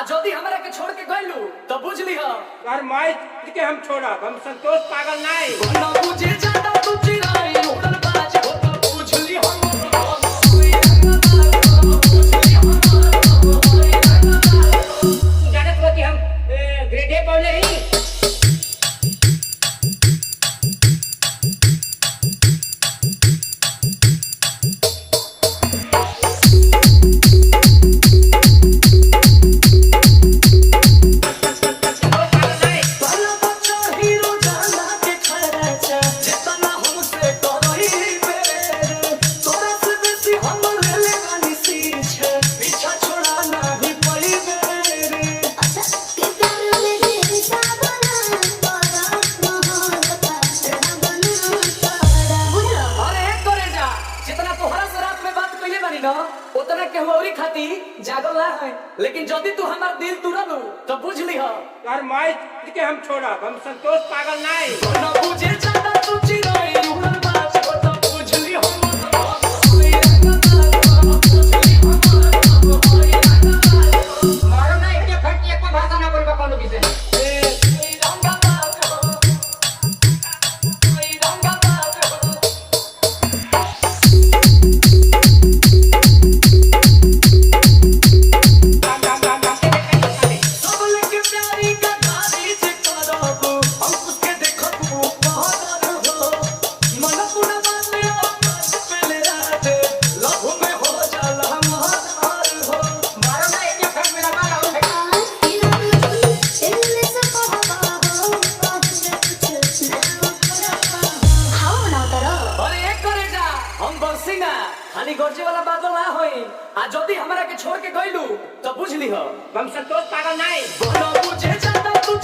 जदी हमरा के छोड़ के गइलू तो बुझली ह यार माई के हम छोड़ब, हम संतोष पागल नहीं ना बुझे जाता तू चिराई उड़न बाज हो तो बुझली हम जानत हो कि हम ग्रेड ए पढ़ले ही उतना केहूरी खाती जागल ना है, लेकिन जदी तू हमार दिल तुरलू तो बुझली ह यार माई के हम छोड़ब, हम संतोष पागल नहीं ना बुझे जाता तू चिराई उड़न बाज हो तो बुझली हम मारो ना एक फट एक भाषा ना बोलबा कोनो किसे खाली गर्जे वाला बादल ना होई आ जदी हमरा के छोड़ के गइलू तो बुझली ह हम संतोष पागल नहीं ना बुझे जाता तू